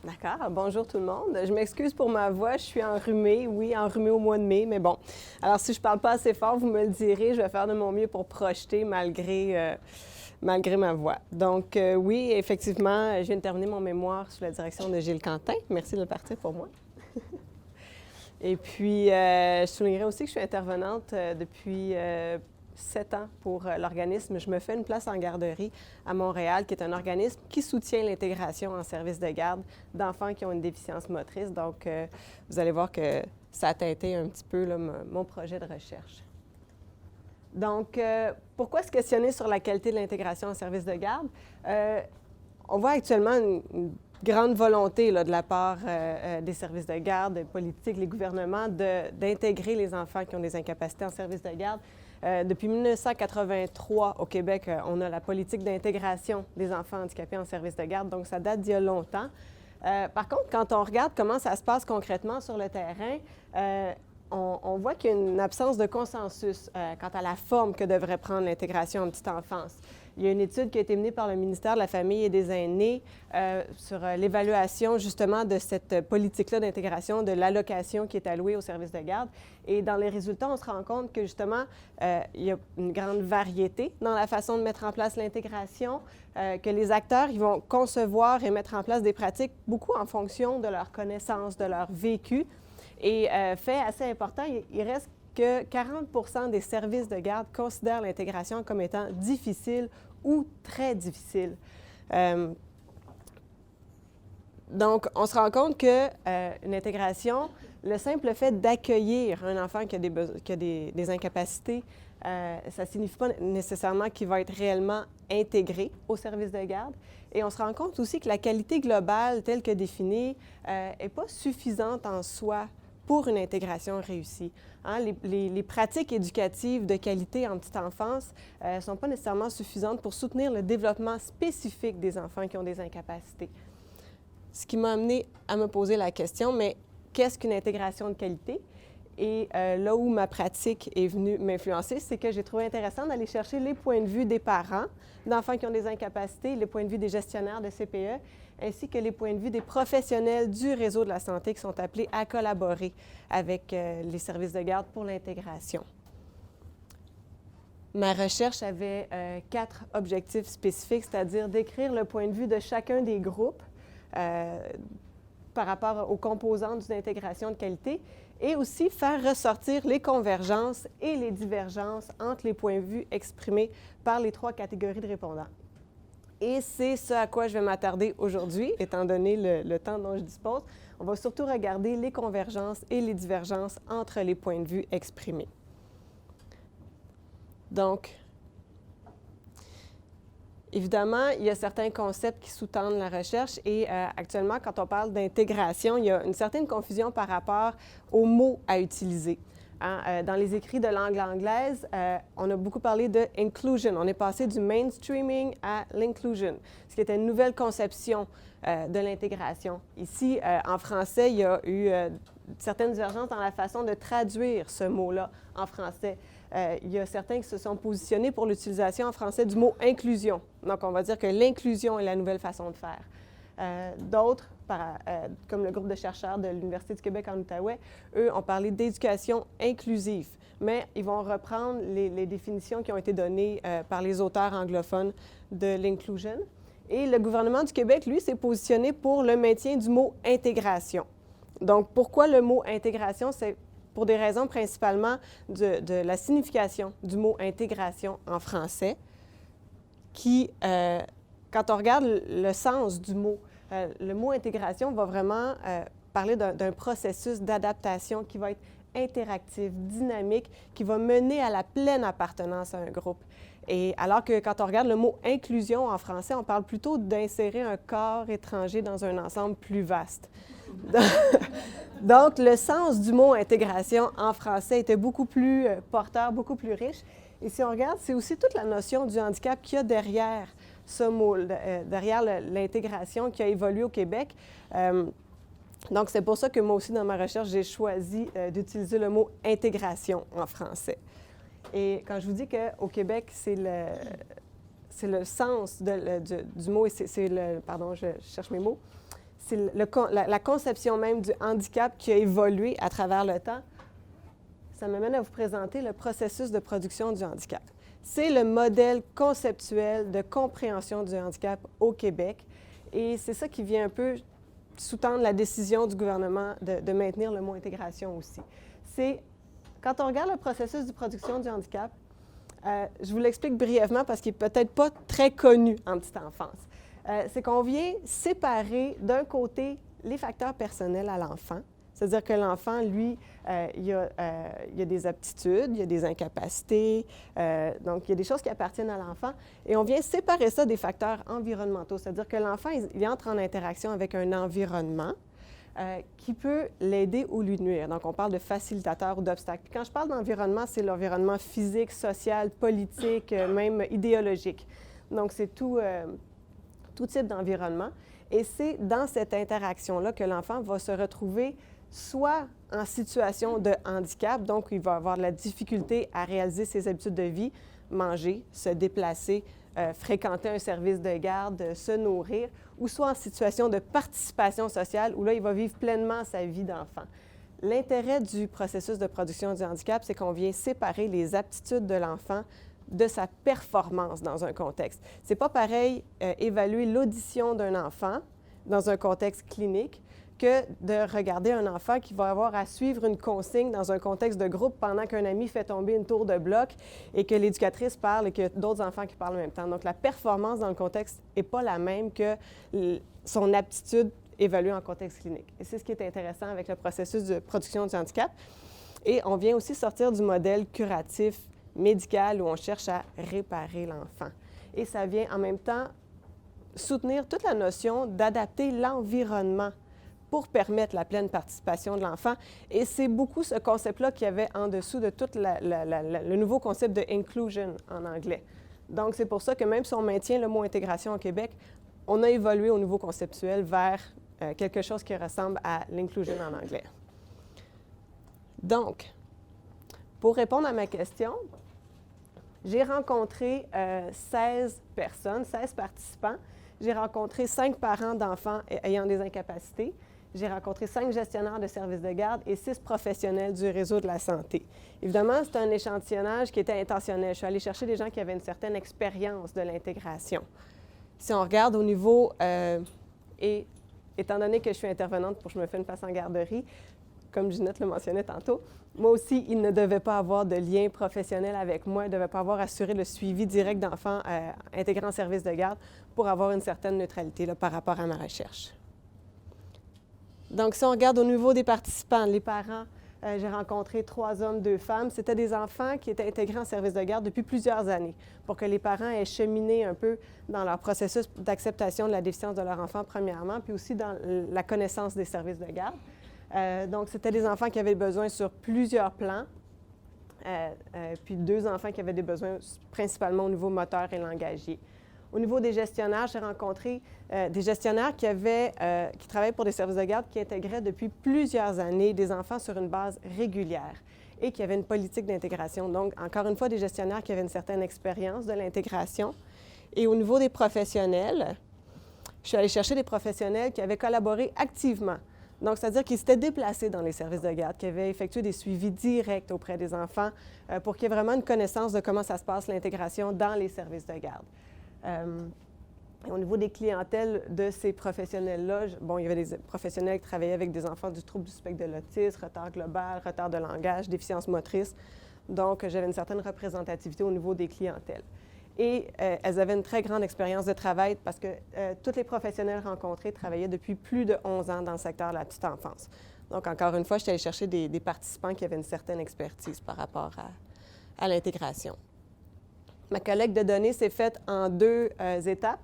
D'accord. Bonjour tout le monde. Je m'excuse pour ma voix, je suis enrhumée. Oui, enrhumée au mois de mai, mais bon. Alors, si je ne parle pas assez fort, vous me le direz. Je vais faire de mon mieux pour projeter malgré ma voix. Donc, oui, effectivement, je viens de terminer mon mémoire sous la direction de Gilles Quentin. Merci de le partir pour moi. Et puis, je soulignerai aussi que je suis intervenante depuis 7 ans pour l'organisme Je me fais une place en garderie à Montréal, qui est un organisme qui soutient l'intégration en service de garde d'enfants qui ont une déficience motrice. Donc, vous allez voir que ça a teinté un petit peu là, mon projet de recherche. Donc, pourquoi se questionner sur la qualité de l'intégration en service de garde? On voit actuellement une grande volonté là, de la part des services de garde, des politiques, les gouvernements, d'intégrer les enfants qui ont des incapacités en service de garde. Depuis 1983, au Québec, on a la politique d'intégration des enfants handicapés en service de garde, donc ça date d'il y a longtemps. Par contre, quand on regarde comment ça se passe concrètement sur le terrain, on voit qu'il y a une absence de consensus quant à la forme que devrait prendre l'intégration en petite enfance. Il y a une étude qui a été menée par le ministère de la Famille et des Aînés sur l'évaluation justement de cette politique-là d'intégration, de l'allocation qui est allouée au service de garde. Et dans les résultats, on se rend compte que justement, il y a une grande variété dans la façon de mettre en place l'intégration, que les acteurs ils vont concevoir et mettre en place des pratiques beaucoup en fonction de leur connaissance, de leur vécu. Et fait assez important, il reste que 40 des services de garde considèrent l'intégration comme étant difficile ou très difficile. Donc, on se rend compte qu'une intégration, le simple fait d'accueillir un enfant qui a des incapacités, ça ne signifie pas nécessairement qu'il va être réellement intégré au service de garde. Et on se rend compte aussi que la qualité globale telle que définie n'est pas suffisante en soi pour une intégration réussie. Hein, les pratiques éducatives de qualité en petite enfance ne sont pas nécessairement suffisantes pour soutenir le développement spécifique des enfants qui ont des incapacités. Ce qui m'a amené à me poser la question, mais qu'est-ce qu'une intégration de qualité? Et là où ma pratique est venue m'influencer, c'est que j'ai trouvé intéressant d'aller chercher les points de vue des parents d'enfants qui ont des incapacités, les points de vue des gestionnaires de CPE, ainsi que les points de vue des professionnels du réseau de la santé qui sont appelés à collaborer avec les services de garde pour l'intégration. Ma recherche avait 4 objectifs spécifiques, c'est-à-dire décrire le point de vue de chacun des groupes par rapport aux composantes d'une intégration de qualité et aussi faire ressortir les convergences et les divergences entre les points de vue exprimés par les 3 catégories de répondants. Et c'est ce à quoi je vais m'attarder aujourd'hui, étant donné le temps dont je dispose. On va surtout regarder les convergences et les divergences entre les points de vue exprimés. Donc, évidemment, il y a certains concepts qui sous-tendent la recherche et actuellement, quand on parle d'intégration, il y a une certaine confusion par rapport aux mots à utiliser. Hein? Dans les écrits de langue anglaise, on a beaucoup parlé de « inclusion ». On est passé du mainstreaming à l'inclusion, ce qui était une nouvelle conception de l'intégration. Ici, en français, il y a eu certaines divergences dans la façon de traduire ce mot-là en français. Il y a certains qui se sont positionnés pour l'utilisation en français du mot « inclusion ». Donc, on va dire que l'inclusion est la nouvelle façon de faire. D'autres, comme le groupe de chercheurs de l'Université du Québec en Outaouais, eux ont parlé d'éducation inclusive, mais ils vont reprendre les définitions qui ont été données par les auteurs anglophones de l'inclusion. Et le gouvernement du Québec, lui, s'est positionné pour le maintien du mot « intégration ». Donc, pourquoi le mot « intégration » ? C'est pour des raisons principalement de la signification du mot « intégration » en français, qui, quand on regarde le sens du mot, le mot « intégration » va vraiment parler d'un processus d'adaptation qui va être interactif, dynamique, qui va mener à la pleine appartenance à un groupe. Et alors que quand on regarde le mot « inclusion » en français, on parle plutôt d'insérer un corps étranger dans un ensemble plus vaste. Donc, le sens du mot « intégration » en français était beaucoup plus porteur, beaucoup plus riche. Et si on regarde, c'est aussi toute la notion du handicap qu'il y a derrière ce mot, derrière l'intégration qui a évolué au Québec. Donc, c'est pour ça que moi aussi, dans ma recherche, j'ai choisi d'utiliser le mot « intégration » en français. Et quand je vous dis qu'au Québec, c'est le sens du mot, et pardon, je cherche mes mots, c'est la conception même du handicap qui a évolué à travers le temps. Ça m'amène à vous présenter le processus de production du handicap. C'est le modèle conceptuel de compréhension du handicap au Québec et c'est ça qui vient un peu sous-tendre la décision du gouvernement de maintenir le mot intégration aussi. C'est, quand on regarde le processus de production du handicap, je vous l'explique brièvement parce qu'il n'est peut-être pas très connu en petite enfance. C'est qu'on vient séparer d'un côté les facteurs personnels à l'enfant, c'est-à-dire que l'enfant, lui, il y a des aptitudes, il y a des incapacités, donc il y a des choses qui appartiennent à l'enfant, et on vient séparer ça des facteurs environnementaux, c'est-à-dire que l'enfant, il entre en interaction avec un environnement qui peut l'aider ou lui nuire. Donc, on parle de facilitateur ou d'obstacle. Puis quand je parle d'environnement, c'est l'environnement physique, social, politique, même idéologique. Donc, c'est tout type d'environnement. Et c'est dans cette interaction-là que l'enfant va se retrouver soit en situation de handicap, donc il va avoir de la difficulté à réaliser ses habitudes de vie, manger, se déplacer, fréquenter un service de garde, se nourrir, ou soit en situation de participation sociale, où là, il va vivre pleinement sa vie d'enfant. L'intérêt du processus de production du handicap, c'est qu'on vient séparer les aptitudes de l'enfant de sa performance dans un contexte. C'est pas pareil évaluer l'audition d'un enfant dans un contexte clinique que de regarder un enfant qui va avoir à suivre une consigne dans un contexte de groupe pendant qu'un ami fait tomber une tour de bloc et que l'éducatrice parle et que d'autres enfants qui parlent en même temps. Donc, la performance dans le contexte n'est pas la même que son aptitude évaluée en contexte clinique. Et c'est ce qui est intéressant avec le processus de production du handicap. Et on vient aussi sortir du modèle curatif médical où on cherche à réparer l'enfant. Et ça vient en même temps soutenir toute la notion d'adapter l'environnement pour permettre la pleine participation de l'enfant. Et c'est beaucoup ce concept-là qu'il y avait en dessous de tout le nouveau concept de inclusion en anglais. Donc, c'est pour ça que même si on maintient le mot intégration au Québec, on a évolué au niveau conceptuel vers quelque chose qui ressemble à l'inclusion en anglais. Donc, pour répondre à ma question, j'ai rencontré 16 personnes, 16 participants. J'ai rencontré 5 parents d'enfants ayant des incapacités. J'ai rencontré 5 gestionnaires de services de garde et 6 professionnels du réseau de la santé. Évidemment, c'est un échantillonnage qui était intentionnel. Je suis allée chercher des gens qui avaient une certaine expérience de l'intégration. Si on regarde au niveau, et étant donné que je suis intervenante pour Je me fais une place en garderie, comme Ginette le mentionnait tantôt, moi aussi, il ne devait pas avoir de lien professionnel avec moi. Il ne devait pas avoir assuré le suivi direct d'enfants intégrés en service de garde pour avoir une certaine neutralité là, par rapport à ma recherche. Donc, si on regarde au niveau des participants, les parents, j'ai rencontré 3 hommes, 2 femmes. C'était des enfants qui étaient intégrés en service de garde depuis plusieurs années pour que les parents aient cheminé un peu dans leur processus d'acceptation de la déficience de leur enfant, premièrement, puis aussi dans la connaissance des services de garde. Donc, c'était des enfants qui avaient besoin sur plusieurs plans, puis 2 enfants qui avaient des besoins principalement au niveau moteur et langagier. Au niveau des gestionnaires, j'ai rencontré des gestionnaires qui travaillaient pour des services de garde qui intégraient depuis plusieurs années des enfants sur une base régulière et qui avaient une politique d'intégration. Donc, encore une fois, des gestionnaires qui avaient une certaine expérience de l'intégration. Et au niveau des professionnels, je suis allée chercher des professionnels qui avaient collaboré activement. Donc, c'est-à-dire qu'ils s'étaient déplacés dans les services de garde, qui avaient effectué des suivis directs auprès des enfants pour qu'il y ait vraiment une connaissance de comment ça se passe, l'intégration dans les services de garde. Au niveau des clientèles de ces professionnels-là, bon, il y avait des professionnels qui travaillaient avec des enfants du trouble du spectre de l'autisme, retard global, retard de langage, déficience motrice. Donc, j'avais une certaine représentativité au niveau des clientèles. Et elles avaient une très grande expérience de travail parce que tous les professionnels rencontrés travaillaient depuis plus de 11 ans dans le secteur de la petite enfance. Donc, encore une fois, je suis allée chercher des participants qui avaient une certaine expertise par rapport à l'intégration. Ma collecte de données s'est faite en 2 étapes.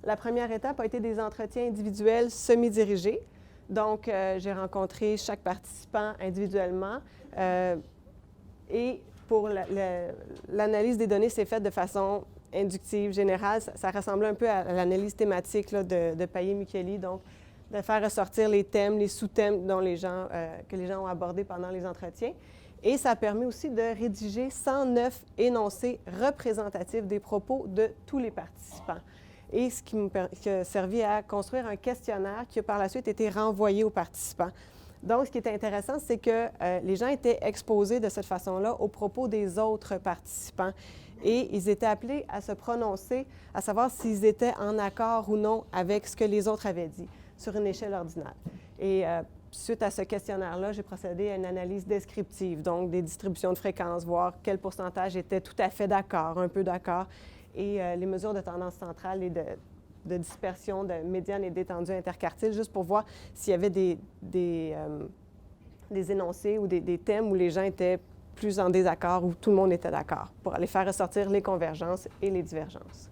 La première étape a été des entretiens individuels semi-dirigés. Donc, j'ai rencontré chaque participant individuellement et pour l'analyse des données s'est faite de façon inductive, générale. Ça ressemblait un peu à l'analyse thématique là, de Payet-Micheli, donc de faire ressortir les thèmes, les sous-thèmes que les gens ont abordés pendant les entretiens. Et ça a permis aussi de rédiger 109 énoncés représentatifs des propos de tous les participants. et ce qui a servi à construire un questionnaire qui a par la suite été renvoyé aux participants. Donc, ce qui est intéressant, c'est que les gens étaient exposés de cette façon-là aux propos des autres participants et ils étaient appelés à se prononcer, à savoir s'ils étaient en accord ou non avec ce que les autres avaient dit sur une échelle ordinale. Et suite à ce questionnaire-là, j'ai procédé à une analyse descriptive, donc des distributions de fréquences, voir quel pourcentage était tout à fait d'accord, un peu d'accord, et les mesures de tendance centrale et de dispersion de médiane et d'étendue interquartile, juste pour voir s'il y avait des énoncés ou des thèmes où les gens étaient plus en désaccord ou tout le monde était d'accord, pour aller faire ressortir les convergences et les divergences.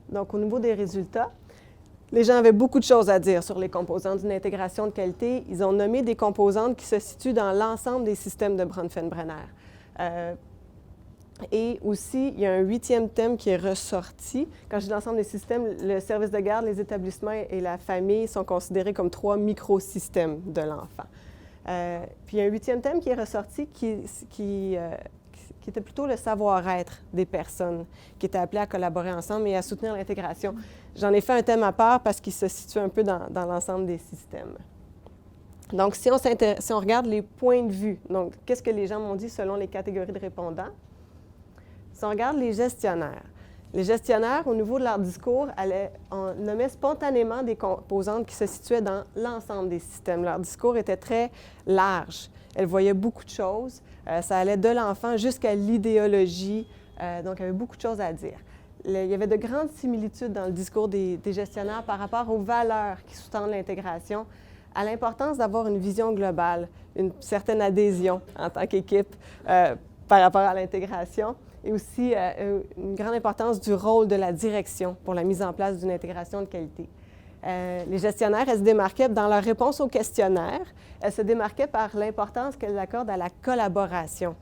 Donc, au niveau des résultats, les gens avaient beaucoup de choses à dire sur les composantes d'une intégration de qualité. Ils ont nommé des composantes qui se situent dans l'ensemble des systèmes de Bronfenbrenner. Et aussi, il y a un 8e thème qui est ressorti. Quand je dis l'ensemble des systèmes, le service de garde, les établissements et la famille sont considérés comme 3 microsystèmes de l'enfant. Puis il y a un 8e thème qui est ressorti qui était plutôt le savoir-être des personnes qui étaient appelées à collaborer ensemble et à soutenir l'intégration. J'en ai fait un thème à part parce qu'il se situe un peu dans l'ensemble des systèmes. Donc, si on regarde les points de vue, donc qu'est-ce que les gens m'ont dit selon les catégories de répondants? Si on regarde les gestionnaires, au niveau de leur discours, on nommait spontanément des composantes qui se situaient dans l'ensemble des systèmes. Leur discours était très large. Elles voyaient beaucoup de choses. Ça allait de l'enfant jusqu'à l'idéologie. Donc, il y avait beaucoup de choses à dire. Il y avait de grandes similitudes dans le discours des gestionnaires par rapport aux valeurs qui sous-tendent l'intégration, à l'importance d'avoir une vision globale, une certaine adhésion en tant qu'équipe par rapport à l'intégration, et aussi une grande importance du rôle de la direction pour la mise en place d'une intégration de qualité. Les gestionnaires, elles se démarquaient dans leur réponse au questionnaire, elles se démarquaient par l'importance qu'elles accordent à la collaboration.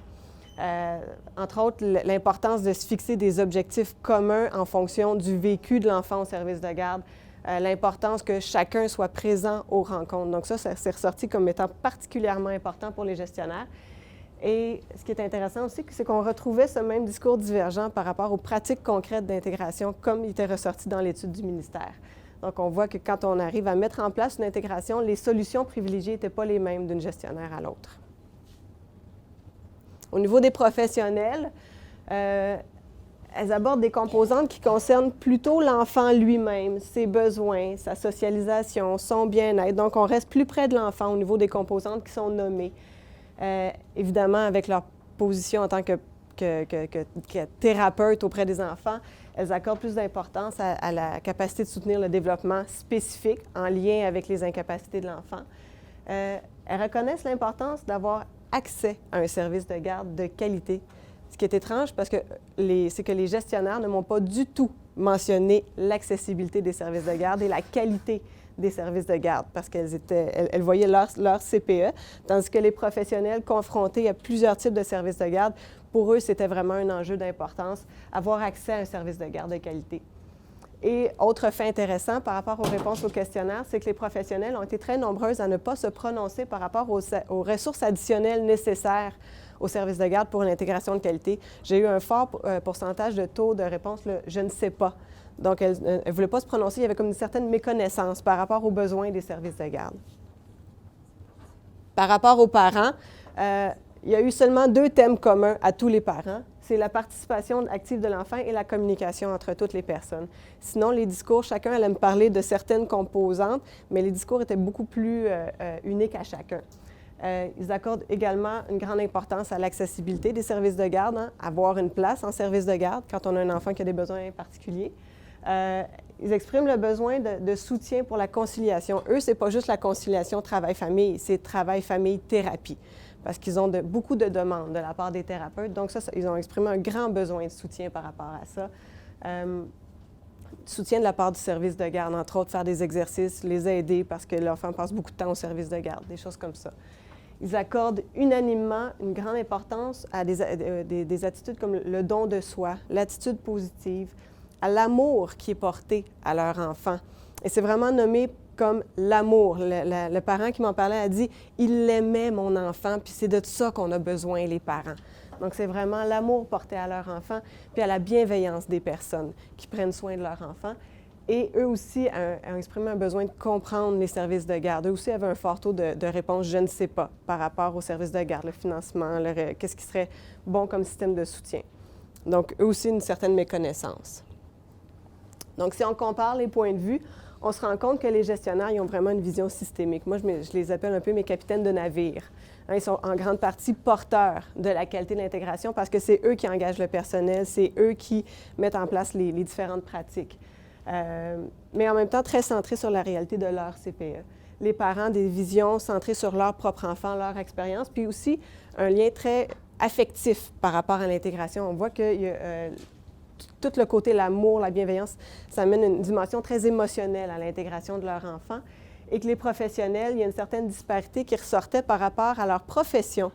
Entre autres, l'importance de se fixer des objectifs communs en fonction du vécu de l'enfant au service de garde, l'importance que chacun soit présent aux rencontres. Donc ça s'est ressorti comme étant particulièrement important pour les gestionnaires. Et ce qui est intéressant aussi, c'est qu'on retrouvait ce même discours divergent par rapport aux pratiques concrètes d'intégration comme il était ressorti dans l'étude du ministère. Donc, on voit que quand on arrive à mettre en place une intégration, les solutions privilégiées n'étaient pas les mêmes d'une gestionnaire à l'autre. Au niveau des professionnels, elles abordent des composantes qui concernent plutôt l'enfant lui-même, ses besoins, sa socialisation, son bien-être. Donc, on reste plus près de l'enfant au niveau des composantes qui sont nommées. Évidemment, avec leur position en tant que thérapeute auprès des enfants, elles accordent plus d'importance à la capacité de soutenir le développement spécifique en lien avec les incapacités de l'enfant. Elles reconnaissent l'importance d'avoir accès à un service de garde de qualité. Ce qui est étrange, parce que c'est que les gestionnaires ne m'ont pas du tout mentionné l'accessibilité des services de garde et la qualité des services de garde, parce qu'elles voyaient leur CPE, tandis que les professionnels confrontés à plusieurs types de services de garde, pour eux, c'était vraiment un enjeu d'importance, avoir accès à un service de garde de qualité. Et autre fait intéressant par rapport aux réponses au questionnaire, c'est que les professionnels ont été très nombreuses à ne pas se prononcer par rapport aux ressources additionnelles nécessaires au service de garde pour une intégration de qualité. J'ai eu un fort pourcentage de taux de réponse, je ne sais pas. Donc, elles ne voulaient pas se prononcer. Il y avait comme une certaine méconnaissance par rapport aux besoins des services de garde. Par rapport aux parents, il y a eu seulement 2 thèmes communs à tous les parents. C'est la participation active de l'enfant et la communication entre toutes les personnes. Sinon, les discours, chacun allait me parler de certaines composantes, mais les discours étaient beaucoup plus uniques à chacun. Ils accordent également une grande importance à l'accessibilité des services de garde, avoir une place en service de garde quand on a un enfant qui a des besoins particuliers. Ils expriment le besoin de soutien pour la conciliation. Eux, ce n'est pas juste la conciliation travail-famille, c'est travail-famille-thérapie, parce qu'ils ont beaucoup de demandes de la part des thérapeutes. Donc ça, ils ont exprimé un grand besoin de soutien par rapport à ça. Soutien de la part du service de garde, entre autres, faire des exercices, les aider parce que l'enfant passe beaucoup de temps au service de garde, des choses comme ça. Ils accordent unanimement une grande importance à des attitudes comme le don de soi, l'attitude positive, à l'amour qui est porté à leur enfant. Et c'est vraiment nommé comme l'amour. Le parent qui m'en parlait a dit « Il aimait mon enfant, puis c'est de ça qu'on a besoin, les parents. » Donc, c'est vraiment l'amour porté à leur enfant, puis à la bienveillance des personnes qui prennent soin de leur enfant. Et eux aussi ont exprimé un besoin de comprendre les services de garde. Eux aussi avaient un fort taux de réponse « je ne sais pas » par rapport aux services de garde, le financement, qu'est-ce qui serait bon comme système de soutien. Donc, eux aussi, une certaine méconnaissance. Donc, si on compare les points de vue, on se rend compte que les gestionnaires, ils ont vraiment une vision systémique. Moi, je les appelle un peu mes capitaines de navire. Ils sont en grande partie porteurs de la qualité de l'intégration parce que c'est eux qui engagent le personnel, c'est eux qui mettent en place les différentes pratiques. Mais en même temps très centrés sur la réalité de leur CPE. Les parents, des visions centrées sur leur propre enfant, leur expérience, puis aussi un lien très affectif par rapport à l'intégration. On voit que tout le côté, l'amour, la bienveillance, ça amène une dimension très émotionnelle à l'intégration de leur enfant et que les professionnels, il y a une certaine disparité qui ressortait par rapport à leur profession.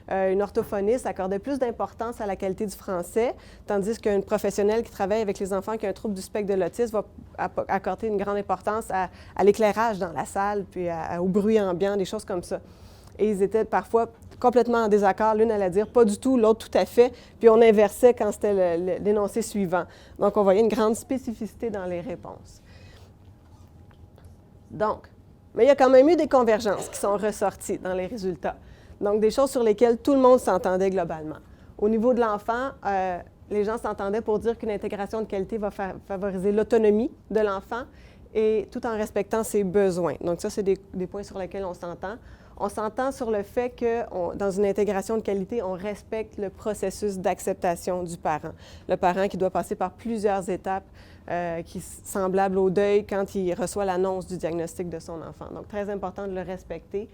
Une orthophoniste accordait plus d'importance à la qualité du français, tandis qu'une professionnelle qui travaille avec les enfants qui ont un trouble du spectre de l'autisme va accorder une grande importance à l'éclairage dans la salle, puis au bruit ambiant, des choses comme ça. Et ils étaient parfois complètement en désaccord. L'une allait dire pas du tout, l'autre tout à fait, puis on inversait quand c'était l'énoncé suivant. Donc, on voyait une grande spécificité dans les réponses. Donc, mais il y a quand même eu des convergences qui sont ressorties dans les résultats. Donc, des choses sur lesquelles tout le monde s'entendait globalement. Au niveau de l'enfant, les gens s'entendaient pour dire qu'une intégration de qualité va favoriser l'autonomie de l'enfant et tout en respectant ses besoins. Donc, ça, c'est des points sur lesquels on s'entend. On s'entend sur le fait que dans une intégration de qualité, on respecte le processus d'acceptation du parent. Le parent qui doit passer par plusieurs étapes semblables au deuil quand il reçoit l'annonce du diagnostic de son enfant. Donc, très important de le respecter.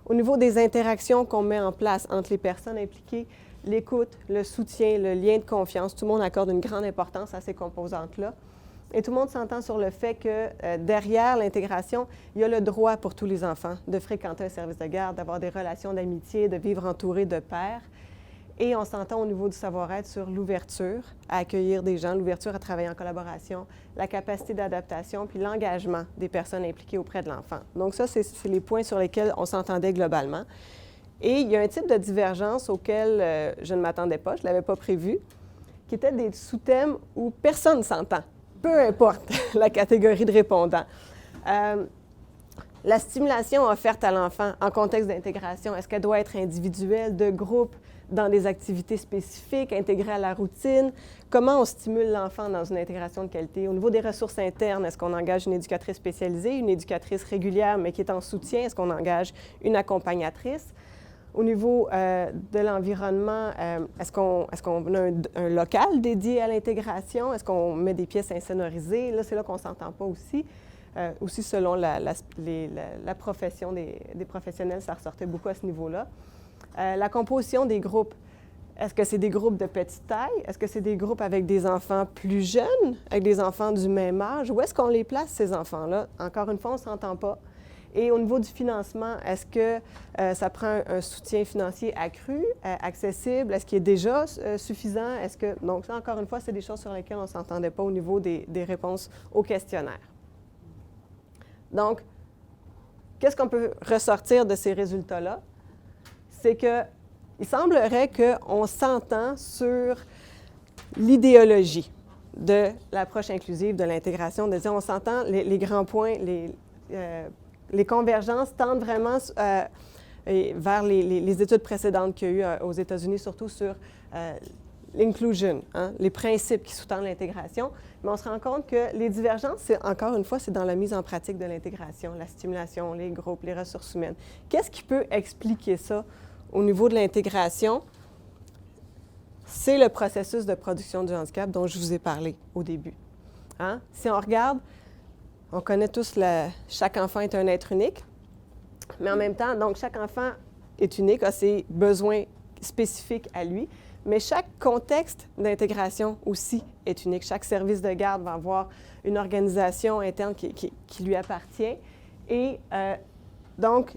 Au niveau des interactions qu'on met en place entre les personnes impliquées, l'écoute, le soutien, le lien de confiance, tout le monde accorde une grande importance à ces composantes-là. Et tout le monde s'entend sur le fait que derrière l'intégration, il y a le droit pour tous les enfants de fréquenter un service de garde, d'avoir des relations d'amitié, de vivre entourés de pairs. Et on s'entend au niveau du savoir-être sur l'ouverture à accueillir des gens, l'ouverture à travailler en collaboration, la capacité d'adaptation, puis l'engagement des personnes impliquées auprès de l'enfant. Donc ça, c'est les points sur lesquels on s'entendait globalement. Et il y a un type de divergence auquel je ne m'attendais pas, je ne l'avais pas prévu, qui était des sous-thèmes où personne ne s'entend, peu importe la catégorie de répondants. La stimulation offerte à l'enfant en contexte d'intégration, est-ce qu'elle doit être individuelle, de groupe, dans des activités spécifiques, intégrées à la routine? Comment on stimule l'enfant dans une intégration de qualité? Au niveau des ressources internes, est-ce qu'on engage une éducatrice spécialisée, une éducatrice régulière, mais qui est en soutien? Est-ce qu'on engage une accompagnatrice? Au niveau de l'environnement, est-ce qu'on a un local dédié à l'intégration? Est-ce qu'on met des pièces insonorisées? Là, c'est là qu'on ne s'entend pas aussi. Aussi, selon la profession des professionnels, ça ressortait beaucoup à ce niveau-là. La composition des groupes. Est-ce que c'est des groupes de petite taille? Est-ce que c'est des groupes avec des enfants plus jeunes, avec des enfants du même âge? Où est-ce qu'on les place, ces enfants-là? Encore une fois, on ne s'entend pas. Et au niveau du financement, est-ce que ça prend un soutien financier accru, accessible? Est-ce qu'il est déjà suffisant? Donc, ça, encore une fois, c'est des choses sur lesquelles on ne s'entendait pas au niveau des réponses au questionnaire. Donc, qu'est-ce qu'on peut ressortir de ces résultats-là? C'est qu'il semblerait qu'on s'entend sur l'idéologie de l'approche inclusive, de l'intégration, de dire on s'entend, les grands points, les convergences tendent vraiment vers les études précédentes qu'il y a eu aux États-Unis, surtout sur l'inclusion, les principes qui sous-tendent l'intégration. Mais on se rend compte que les divergences, encore une fois, c'est dans la mise en pratique de l'intégration, la stimulation, les groupes, les ressources humaines. Qu'est-ce qui peut expliquer ça au niveau de l'intégration? C'est le processus de production du handicap dont je vous ai parlé au début. Si on regarde, on connaît tous chaque enfant est un être unique, mais en même temps, donc chaque enfant est unique, a ses besoins spécifiques à lui, mais chaque contexte d'intégration aussi est unique. Chaque service de garde va avoir une organisation interne qui lui appartient. Et donc,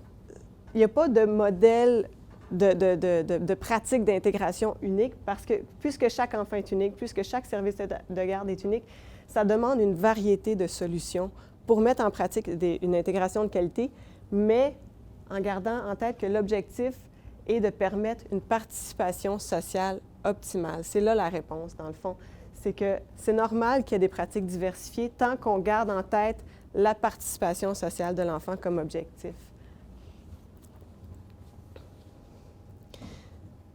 il n'y a pas de modèle de pratique d'intégration unique parce que puisque chaque enfant est unique, puisque chaque service de garde est unique, ça demande une variété de solutions pour mettre en pratique une intégration de qualité, mais en gardant en tête que l'objectif est de permettre une participation sociale optimale. C'est là la réponse, dans le fond. C'est que c'est normal qu'il y ait des pratiques diversifiées tant qu'on garde en tête la participation sociale de l'enfant comme objectif.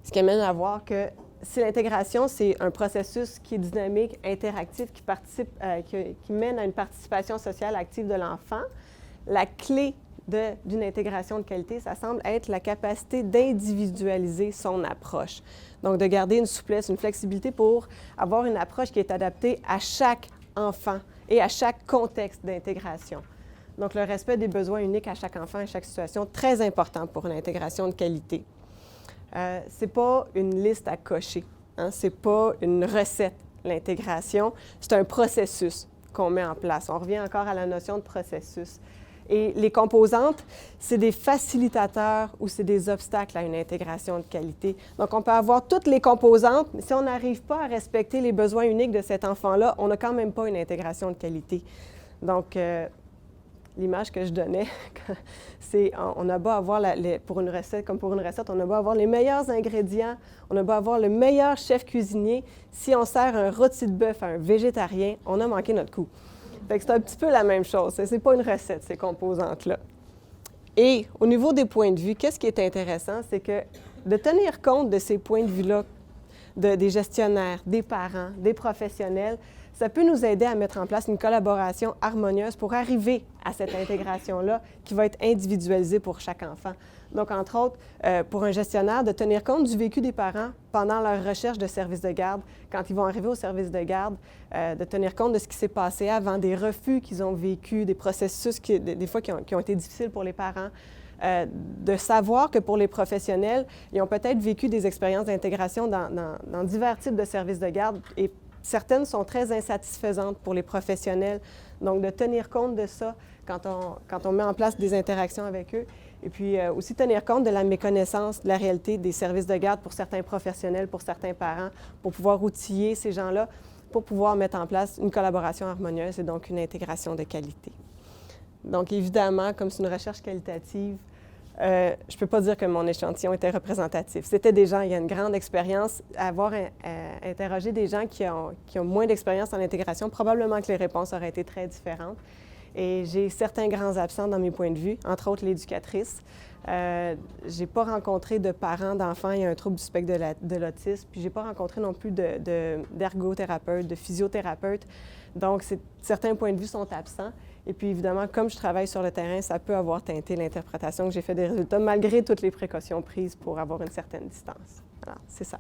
Ce qui amène à voir que si l'intégration, c'est un processus qui est dynamique, interactif, qui mène à une participation sociale active de l'enfant, la clé d'une intégration de qualité, ça semble être la capacité d'individualiser son approche. Donc, de garder une souplesse, une flexibilité pour avoir une approche qui est adaptée à chaque enfant et à chaque contexte d'intégration. Donc, le respect des besoins uniques à chaque enfant et chaque situation, très important pour une intégration de qualité. Ce n'est pas une liste à cocher, hein? Ce n'est pas une recette, l'intégration. C'est un processus qu'on met en place. On revient encore à la notion de processus. Et les composantes, c'est des facilitateurs ou c'est des obstacles à une intégration de qualité. Donc, on peut avoir toutes les composantes, mais si on n'arrive pas à respecter les besoins uniques de cet enfant-là, on n'a quand même pas une intégration de qualité. Donc, l'image que je donnais, c'est on a beau avoir, pour une recette, on a beau avoir les meilleurs ingrédients, on a beau avoir le meilleur chef cuisinier, si on sert un rôti de bœuf à un végétarien, on a manqué notre coup. Fait que c'est un petit peu la même chose. Ce n'est pas une recette, ces composantes-là. Et au niveau des points de vue, qu'est-ce qui est intéressant, c'est que de tenir compte de ces points de vue-là, des gestionnaires, des parents, des professionnels, ça peut nous aider à mettre en place une collaboration harmonieuse pour arriver à cette intégration-là qui va être individualisée pour chaque enfant. Donc, entre autres, pour un gestionnaire, de tenir compte du vécu des parents pendant leur recherche de services de garde, quand ils vont arriver au service de garde, de tenir compte de ce qui s'est passé avant, des refus qu'ils ont vécus, des processus des fois qui ont été difficiles pour les parents, de savoir que pour les professionnels, ils ont peut-être vécu des expériences d'intégration dans divers types de services de garde et certaines sont très insatisfaisantes pour les professionnels. Donc, de tenir compte de ça quand on met en place des interactions avec eux. Et puis aussi tenir compte de la méconnaissance de la réalité des services de garde pour certains professionnels, pour certains parents, pour pouvoir outiller ces gens-là, pour pouvoir mettre en place une collaboration harmonieuse et donc une intégration de qualité. Donc, évidemment, comme c'est une recherche qualitative, je ne peux pas dire que mon échantillon était représentatif. C'était des gens, il y a une grande expérience. Avoir interrogé des gens qui ont moins d'expérience en intégration, probablement que les réponses auraient été très différentes. Et j'ai certains grands absents dans mes points de vue, entre autres l'éducatrice. Je n'ai pas rencontré de parents d'enfants ayant un trouble du spectre de l'autisme, puis je n'ai pas rencontré non plus d'ergothérapeute, de physiothérapeute. Donc, certains points de vue sont absents. Et puis, évidemment, comme je travaille sur le terrain, ça peut avoir teinté l'interprétation que j'ai fait des résultats, malgré toutes les précautions prises pour avoir une certaine distance. Alors, c'est ça.